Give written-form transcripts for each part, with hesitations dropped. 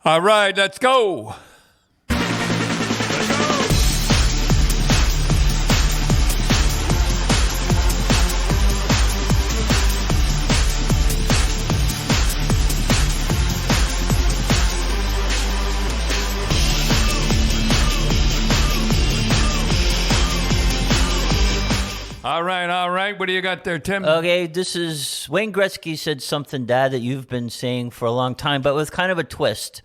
All right, let's go. All right. What do you got there, Tim? Okay, this is Wayne Gretzky said something, Dad, that you've been saying for a long time, but with kind of a twist.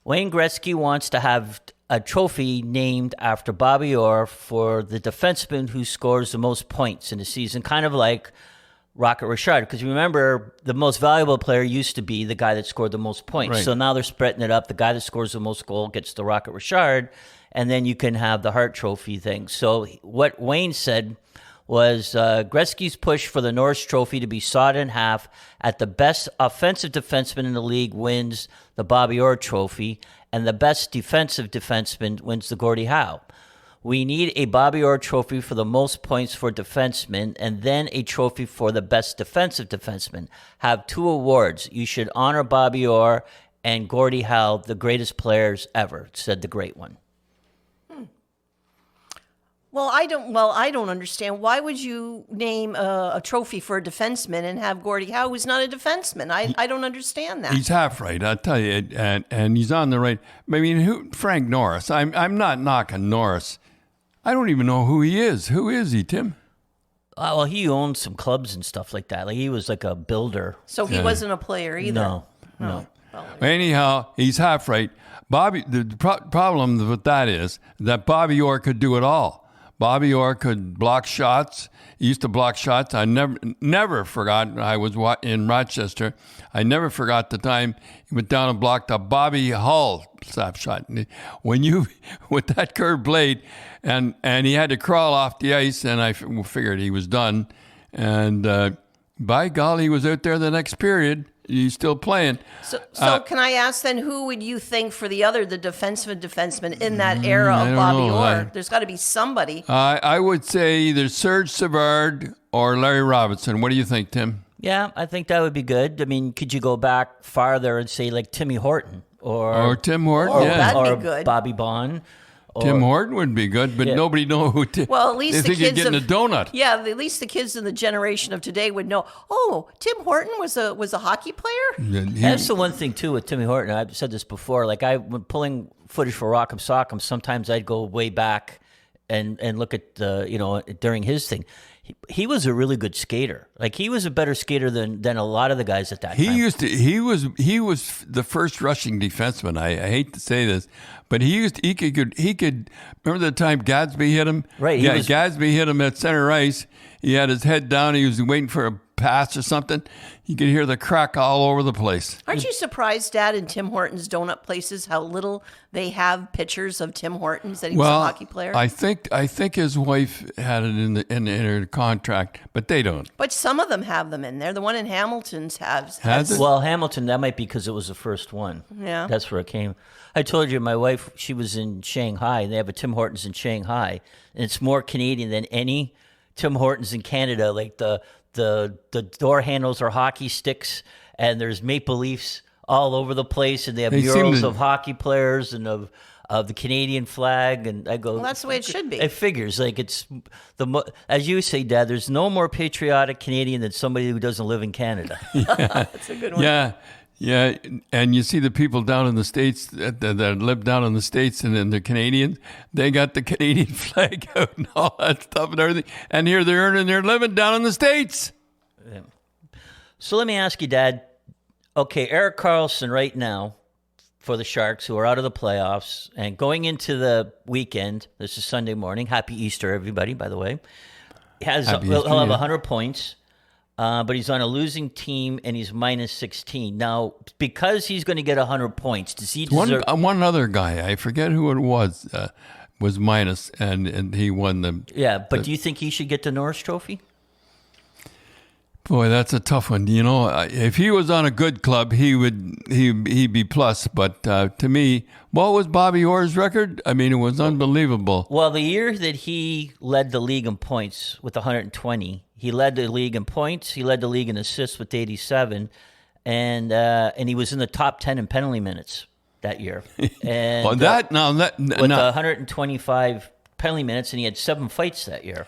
Wayne Gretzky wants to have a trophy named after Bobby Orr for the defenseman who scores the most points in a season, kind of like Rocket Richard. Because remember, the most valuable player used to be the guy that scored the most points. Right. So now they're spreading it up. The guy that scores the most goal gets the Rocket Richard, and then you can have the Hart Trophy thing. So what Wayne said was Gretzky's push for the Norris Trophy to be sawed in half at the best offensive defenseman in the league wins the Bobby Orr Trophy, and the best defensive defenseman wins the Gordie Howe. We need a Bobby Orr Trophy for the most points for defensemen, and then a trophy for the best defensive defenseman. Have two awards. You should honor Bobby Orr and Gordie Howe, the greatest players ever, said the great one. Well, I don't understand. Why would you name a trophy for a defenseman and have Gordie Howe, who's not a defenseman? I don't understand that. He's half right, I'll tell you, and he's on the right. I mean, Frank Norris. I'm not knocking Norris. I don't even know who he is. Who is he, Tim? Well, he owned some clubs and stuff like that. Like he was like a builder. So he wasn't a player either. No. Anyhow, he's half right. Bobby. The problem with that is that Bobby Orr could do it all. Bobby Orr could block shots. He used to block shots. I never forgot. I was in Rochester. I never forgot the time he went down and blocked a Bobby Hull slap shot. When you with that curved blade, and he had to crawl off the ice, and I figured he was done. And by golly, he was out there the next period. He's still playing. So can I ask then, who would you think for the defenseman in that era of Bobby Orr? There's got to be somebody. I would say either Serge Savard or Larry Robinson. What do you think, Tim? Yeah, I think that would be good. I mean, could you go back farther and say like Timmy Horton or Tim Horton? Oh, yeah. that'd be good. Bobby Bond. Tim Horton would be good, but nobody know who. Well, at least they think you're getting a donut. Yeah, at least the kids in the generation of today would know. Oh, Tim Horton was a hockey player. That's the one thing too with Timmy Horton. I've said this before. Like when pulling footage for Rock'em Sock'em, sometimes I'd go way back and look at during his thing. He was a really good skater. Like he was a better skater than a lot of the guys at that time. He was the first rushing defenseman. I hate to say this, but he could remember the time Gadsby hit him? Right. Yeah, Gadsby hit him at center ice. He had his head down. He was waiting for a pass or something. You could hear the crack all over the place. Aren't you surprised, Dad, in Tim Horton's donut places, how little they have pictures of Tim Hortons that he was a hockey player? I think his wife had it in her contract, but they don't. But some of them have them in there. The one in Hamilton's has it? Well, Hamilton, that might be because it was the first one. Yeah. That's where it came. I told you, my wife, she was in Shanghai, and they have a Tim Hortons in Shanghai, and it's more Canadian than any Tim Hortons in Canada. Like the door handles are hockey sticks, and there's maple leafs all over the place, and they have murals of hockey players and of the Canadian flag. And I go, well, that's the way it should be. It figures like it's as you say, Dad. There's no more patriotic Canadian than somebody who doesn't live in Canada. That's a good one. Yeah, and you see the people down in the States that live down in the States and they're Canadian. They got the Canadian flag out and all that stuff and everything. And here they're earning their living down in the States. Yeah. So let me ask you, Dad. Okay, Erik Karlsson right now for the Sharks, who are out of the playoffs and going into the weekend. This is Sunday morning. Happy Easter, everybody, by the way. He'll have 100 points. But he's on a losing team, and he's minus 16. Now, because he's going to get 100 points, does he deserve... One other guy, I forget who it was minus, and he won the... Yeah, but do you think he should get the Norris Trophy? Boy, that's a tough one. You know, if he was on a good club, he'd be plus. But to me, what was Bobby Orr's record? I mean, it was unbelievable. Well, the year that he led the league in points with 120, he led the league in points. He led the league in assists with 87. and he was in the top 10 in penalty minutes that year. And Well, with 125 penalty minutes, and he had 7 fights that year.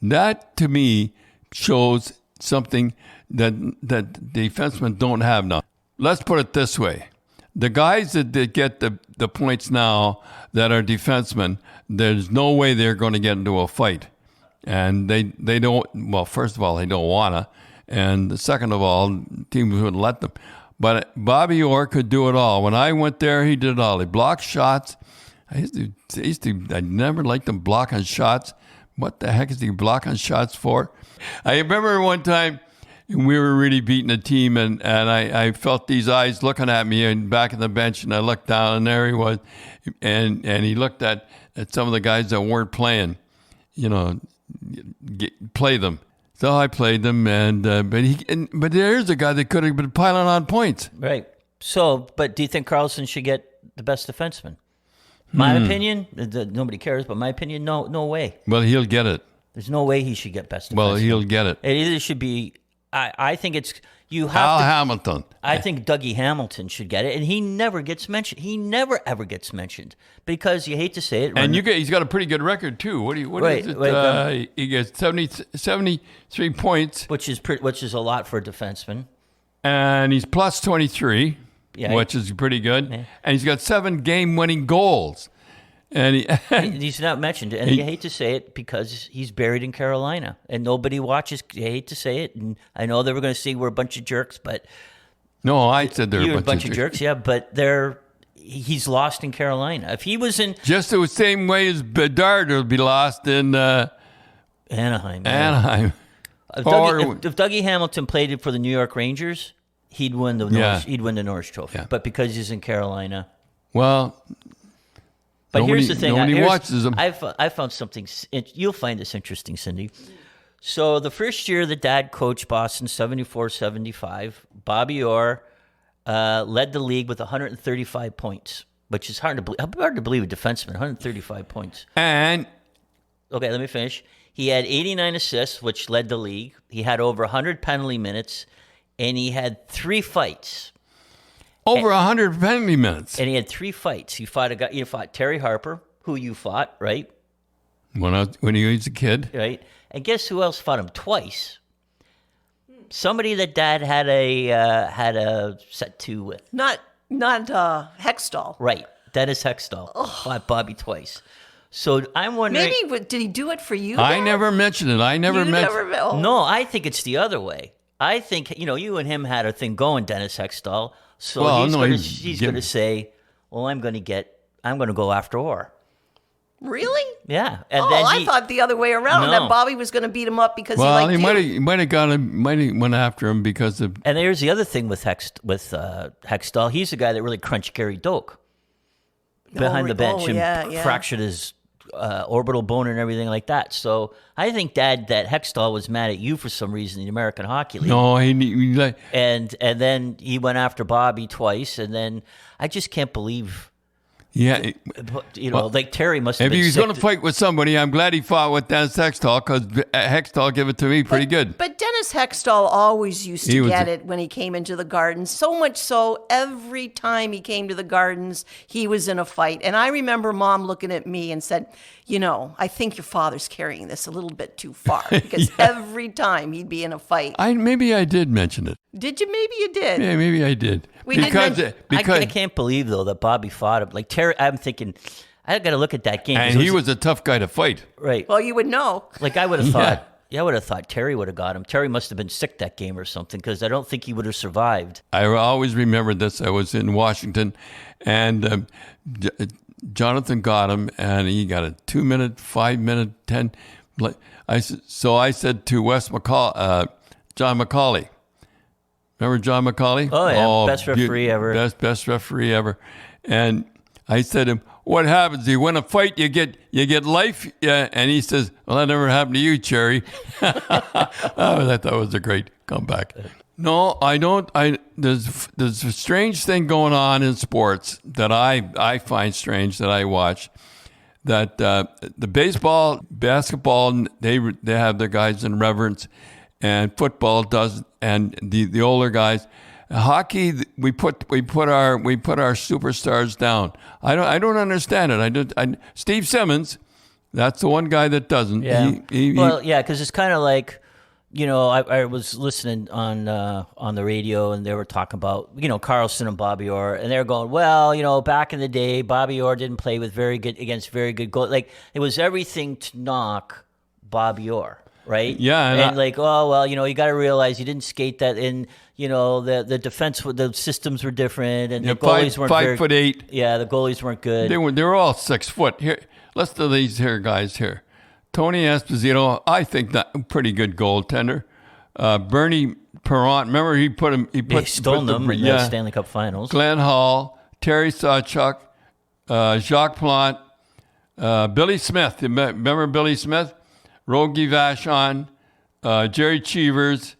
That to me shows something that defensemen don't have now. Let's put it this way. The guys that get the points now that are defensemen, there's no way they're going to get into a fight. And they don't, well, first of all, they don't want to. And second of all, teams wouldn't let them. But Bobby Orr could do it all. When I went there, he did it all. He blocked shots. I never liked him blocking shots. What the heck is he blocking shots for? I remember one time we were really beating a team, and I felt these eyes looking at me and back in the bench, and I looked down, and there he was. And he looked at some of the guys that weren't playing, play them. So I played them, but there's a guy that could have been piling on points. Right. So, but do you think Carlson should get the best defenseman? My opinion, nobody cares, but my opinion, no way. Well, he'll get it. There's no way he should get best defenseman. Well, he'll get it. It either should be, I think it's, you have Al to. Hamilton. I think Dougie Hamilton should get it, and he never gets mentioned. He never, ever gets mentioned because you hate to say it. And he's got a pretty good record, too. What is it? He gets 73 points. Which is a lot for a defenseman. And he's plus 23, Yeah. which is pretty good. Yeah. And he's got 7 game-winning goals. And he's not mentioned. And you hate to say it because he's buried in Carolina. And nobody watches. You hate to say it. And I know they were going to say we're a bunch of jerks, but... No, I said they're You're a bunch of jerks, yeah, but he's lost in Carolina. If he was in... Just the same way as Bedard will be lost in Anaheim. Anaheim. If Dougie Hamilton played for the New York Rangers, he'd win the Norris Trophy. Yeah. But because he's in Carolina... Well... But here's the thing. Nobody watches him. I found something... You'll find this interesting, Cindy. So the first year that Dad coached Boston, 74-75, Bobby Orr led the league with 135 points, which is hard to believe. Hard to believe a defenseman, 135 points. And... Okay, let me finish. He had 89 assists, which led the league. He had over 100 penalty minutes, and he had 3 fights. Over 100 penalty minutes. And he had 3 fights. You fought Terry Harper, who you fought, right? When he was a kid. Right. And guess who else fought him twice? Somebody that Dad had a set to with. Not Hextall. Right. Dennis Hextall fought Bobby twice. So I'm wondering. Maybe did he do it for you? I Dad? never mentioned it. I never mentioned it. No, I think it's the other way. I think you and him had a thing going, Dennis Hextall. So he's going to say, "Well, I'm going to go after Orr." Really? Yeah. And I thought the other way around. No. That Bobby was going to beat him up because he liked he might have went after him because of. And there's the other thing with Hextall. He's the guy that really crunched Gary Doak behind the bench and fractured his orbital bone and everything like that. So I think that Hextall was mad at you for some reason in the American Hockey League. No, and then he went after Bobby twice, and then I just can't believe. Yeah, like Terry must have if been he was sick going to fight with somebody, I'm glad he fought with Dennis Hextall because Hextall gave it to me pretty good. But Dennis Hextall always used to get it when he came into the Gardens. So much so, every time he came to the Gardens, he was in a fight. And I remember Mom looking at me and said, I think your father's carrying this a little bit too far. Because every time he'd be in a fight. Maybe I did mention it. Did you? Maybe you did. Yeah, maybe I did. Because I can't believe, though, that Bobby fought him. Like Terry, I'm thinking, I got to look at that game. And he was a tough guy to fight. Right. Well, you would know. Like I would have thought. Yeah, I would have thought Terry would have got him. Terry must have been sick that game or something because I don't think he would have survived. I always remember this. I was in Washington, and Jonathan got him, and he got a 2-minute, 5-minute, 10. So I said to John McCauley. Remember John McCauley? Oh, yeah. Best referee ever. Best referee ever. And I said to him, what happens? You win a fight, you get life? Yeah. And he says, well, that never happened to you, Cherry. I thought that was a great comeback. No, I don't. There's a strange thing going on in sports that I find strange that I watch. That the baseball, basketball, they have their guys in reverence, and football doesn't, and the older guys. Hockey, we put our superstars down. I don't understand it. Steve Simmons, that's the one guy that doesn't. Yeah. Because it's kind of like, I was listening on the radio, and they were talking about, Carlson and Bobby Orr, and they're going, well, back in the day, Bobby Orr didn't play against very good goals. Like, it was everything to knock Bobby Orr, right? Yeah. And you got to realize you didn't skate that in, the defense, the systems were different, and the goalies weren't 5'8". Yeah, the goalies weren't good. They were all 6 foot. Here, let's do these here guys here. Tony Esposito, I think that pretty good goaltender. Bernie Perrant, remember he stole them in the Stanley Cup Finals. Glenn Hall, Terry Sawchuk, Jacques Plante, Billy Smith. Remember Billy Smith? Rogie Vachon, Jerry Cheevers,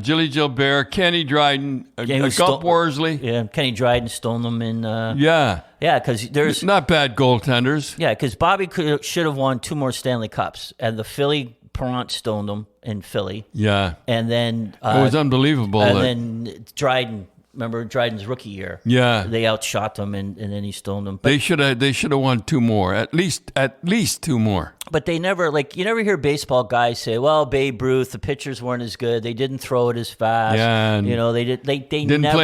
Jilly Gilbert, Kenny Dryden, Gump Worsley. Yeah, Kenny Dryden stole them in. Yeah, because there's not bad goaltenders. Yeah, because Bobby should have won 2 more Stanley Cups, and the Philly Perrant stoned them in Philly. Yeah, and then it was unbelievable. And then Dryden. Remember Dryden's rookie year? Yeah, they outshot them, and then he stoned them. But they should have won 2 more, at least 2 more. But they never you never hear baseball guys say, "Well, Babe Ruth, the pitchers weren't as good. They didn't throw it as fast." Yeah, they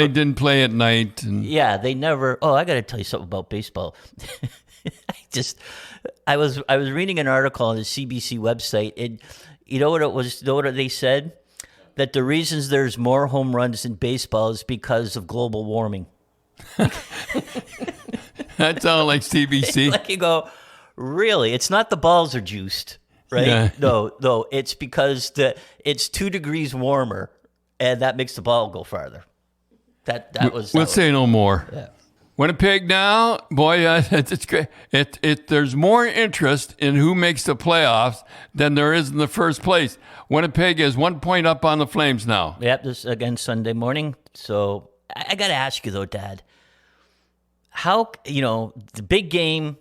didn't play at night. And yeah, they never. Oh, I got to tell you something about baseball. I was reading an article on the CBC website, and you know what it was? You know what they said? That the reasons there's more home runs in baseball is because of global warming. That sounds like CBC. Like you go, really? It's not the balls are juiced, right? Yeah. No, it's because it's 2 degrees warmer, and that makes the ball go farther. We'll say no more. Yeah. Winnipeg now, boy, it's great. There's more interest in who makes the playoffs than there is in the first place. Winnipeg is 1 point up on the Flames now. Yep, this again Sunday morning. So I got to ask you though, Dad, how the big game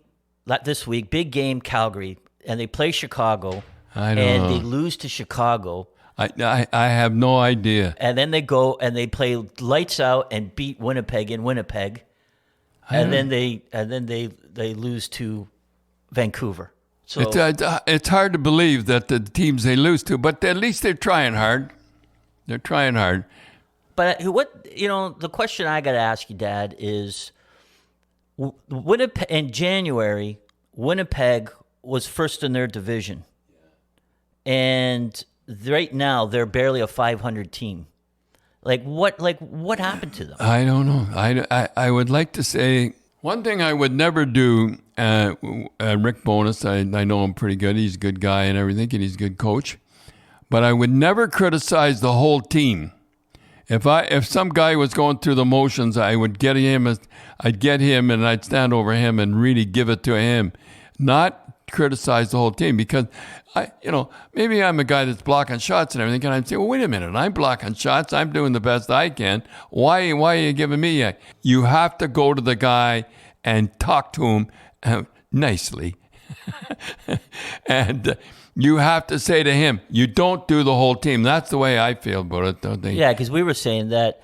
this week, big game Calgary, and they play Chicago, they lose to Chicago. I have no idea. And then they go and they play lights out and beat Winnipeg in Winnipeg. And then they lose to Vancouver. So it's hard to believe that the teams they lose to, but at least they're trying hard. They're trying hard. But the question I got to ask you, Dad, is Winnipeg in January. Winnipeg was first in their division, and right now they're barely a 500 team. What happened to them? I don't know. I would like to say one thing I would never do. Rick Bowness, I know him pretty good. He's a good guy and everything, and he's a good coach. But I would never criticize the whole team. If some guy was going through the motions, I would get him. I'd get him, and I'd stand over him and really give it to him, not criticize the whole team, because maybe I'm a guy that's blocking shots and everything, and I'd say, well, wait a minute, I'm blocking shots, I'm doing the best I can. Why are you giving me a? You have to go to the guy and talk to him nicely, and you have to say to him, you don't do the whole team. That's the way I feel about it, don't they? Yeah, because we were saying that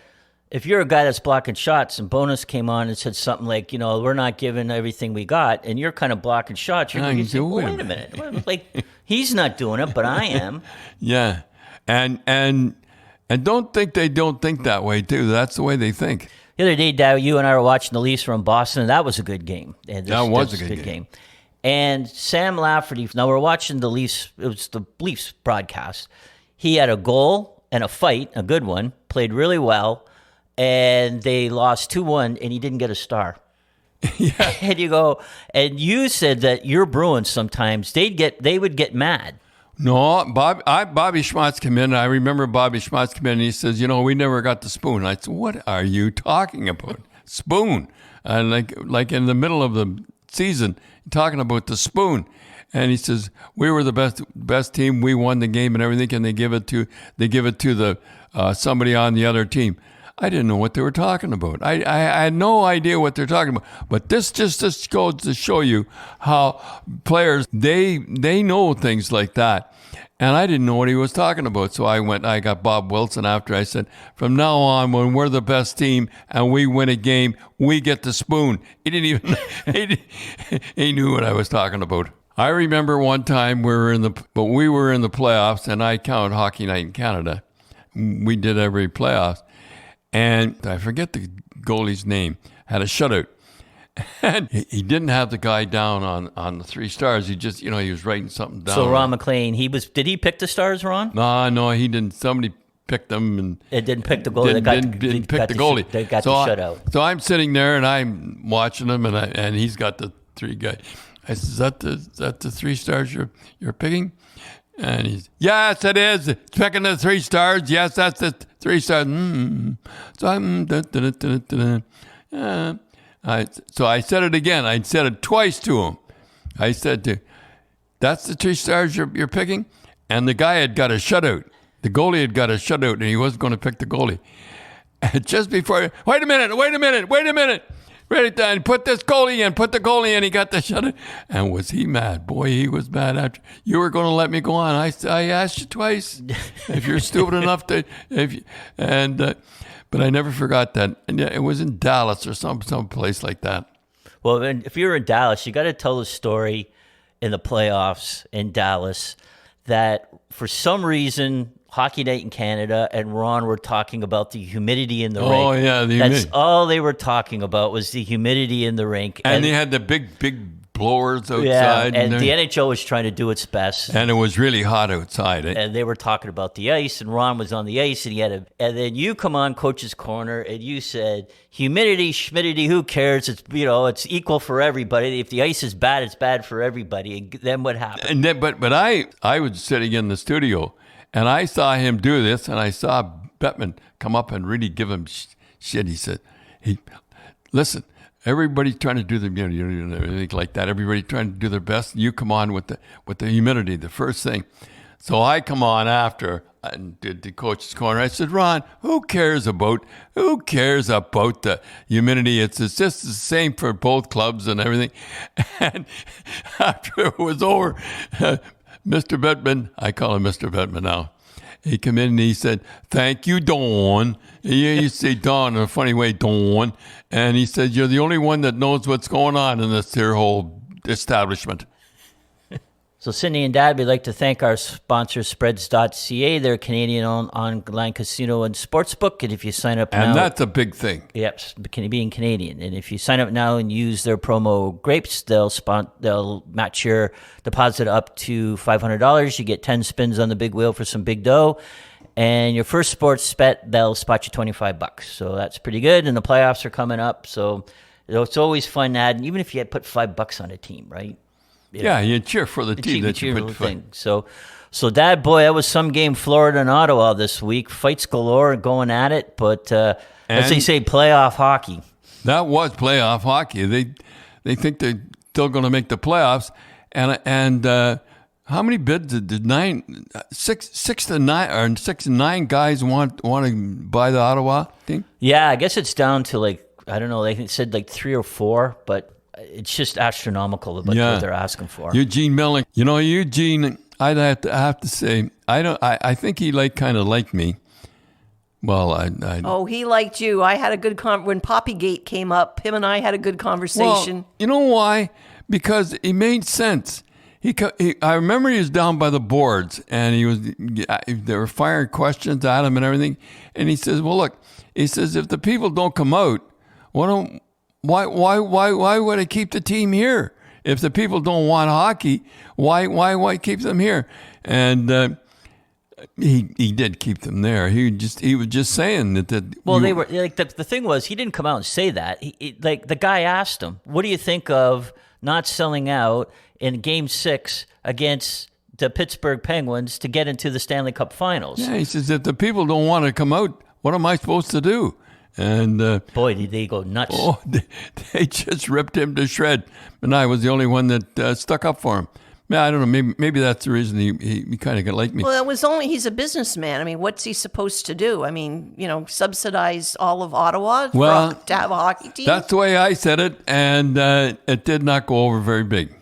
if you're a guy that's blocking shots and Bonus came on and said something like, we're not giving everything we got, and you're kind of blocking shots, you're going to say, wait a minute. Like, he's not doing it, but I am. Yeah. And don't think they don't think that way, too. That's the way they think. The other day, Dad, you and I were watching the Leafs from Boston, and that was a good game. That was a good game. And Sam Lafferty, now we're watching the Leafs, it was the Leafs broadcast. He had a goal and a fight, a good one, played really well. And they lost 2-1, and he didn't get a star. Yeah. And you said that your Bruins sometimes they would get mad. No, Bobby Schmatz came in. I remember Bobby Schmatz came in, and he says, we never got the spoon. I said, what are you talking about? Spoon? Like in the middle of the season, talking about the spoon. And he says, we were the best team. We won the game and everything, and they give it to the somebody on the other team. I didn't know what they were talking about. I had no idea what they're talking about. But this just goes to show you how players, they know things like that. And I didn't know what he was talking about. So I got Bob Wilson after. I said, from now on, when we're the best team and we win a game, we get the spoon. He didn't even, he knew what I was talking about. I remember one time we were in the playoffs, and I counted Hockey Night in Canada. We did every playoffs. And I forget the goalie's name, had a shutout. And he didn't have the guy down on the 3 stars. He just, he was writing something down. So Ron McLean, did he pick the stars, Ron? No, he didn't. Somebody picked them. And it didn't pick the goalie. Didn't pick the goalie. They got the shutout. So I'm sitting there and I'm watching him, and he's got the 3 guys. I said, is that the 3 stars you're picking? And he's, yes, it is. It's picking the 3 stars. Yes, that's the 3 stars. So I'm, so I said it again. I said it twice to him. I said, that's the 3 stars you're picking? And the guy had got a shutout. The goalie had got a shutout, and he wasn't going to pick the goalie. And just before, wait a minute. Ready, Dan, put the goalie in. He got the shutout. And was he mad? Boy, he was mad after. You were going to let me go on. I asked you twice if you're stupid enough to, but I never forgot that. And it was in Dallas or some place like that. Well, if you're in Dallas, you got to tell the story in the playoffs in Dallas that for some reason, Hockey Night in Canada and Ron were talking about the humidity in the rink. Oh, yeah, the humidity. That's all they were talking about was the humidity in the rink. And they had the big blowers outside. Yeah, and the NHL was trying to do its best. And it was really hot outside. And they were talking about the ice, and Ron was on the ice, and and then you come on Coach's Corner, and you said, humidity, schmidity, who cares? It's it's equal for everybody. If the ice is bad, it's bad for everybody. And then what happened? And then, but I was sitting in the studio, and I saw him do this, and I saw Bettman come up and really give him shit. He said, listen, everybody's trying to do everything like that. Everybody's trying to do their best. You come on with the humidity, the first thing. So I come on after and did the Coach's Corner. I said, Ron, who cares about the humidity? It's just the same for both clubs and everything. And after it was over, Mr. Bettman, I call him Mr. Bettman now. He came in and he said, thank you, Dawn. You say Dawn in a funny way, Dawn. And he said, you're the only one that knows what's going on in this here whole establishment. So Cindy and Dad, we'd like to thank our sponsor, Spreads.ca. They're a Canadian-owned online casino and sportsbook. And if you sign up now... And that's a big thing. Yep, being Canadian. And if you sign up now and use their promo GRAPES, they'll match your deposit up to $500. You get 10 spins on the big wheel for some big dough. And your first sports bet, they'll spot you $25. So that's pretty good. And the playoffs are coming up. So it's always fun to add, even if you had put $5 on a team, right? Yeah, you cheer for the team that you put thing. So Dad, boy, that was some game, Florida and Ottawa this week. Fights galore going at it, but as they say, playoff hockey. That was playoff hockey. They think they're still going to make the playoffs. And how many bids did six and nine guys want to buy the Ottawa team? Yeah, I guess it's down to I don't know. They said 3 or 4, but it's just astronomical about what they're asking for. Eugene Melnick. Eugene, I'd have to say, I think he kind of liked me. Well, Oh, he liked you. I had a good when Poppygate came up, him and I had a good conversation. Well, you know why? Because it made sense. I remember he was down by the boards, and they were firing questions at him and everything. And he says, well, look, he says, if the people don't come out, why would I keep the team here? If the people don't want hockey, why keep them here? And he did keep them there. He was just saying that. Well, they were the thing was he didn't come out and say that. The guy asked him, "What do you think of not selling out in Game 6 against the Pittsburgh Penguins to get into the Stanley Cup Finals?" Yeah, he says, if the people don't want to come out, what am I supposed to do? And boy, did they go nuts! Oh, they just ripped him to shreds. And I was the only one that stuck up for him. Yeah, I don't know. Maybe that's the reason he kind of liked me. Well, it was only he's a businessman. I mean, what's he supposed to do? I mean, subsidize all of Ottawa to have a hockey team? That's the way I said it, and it did not go over very big.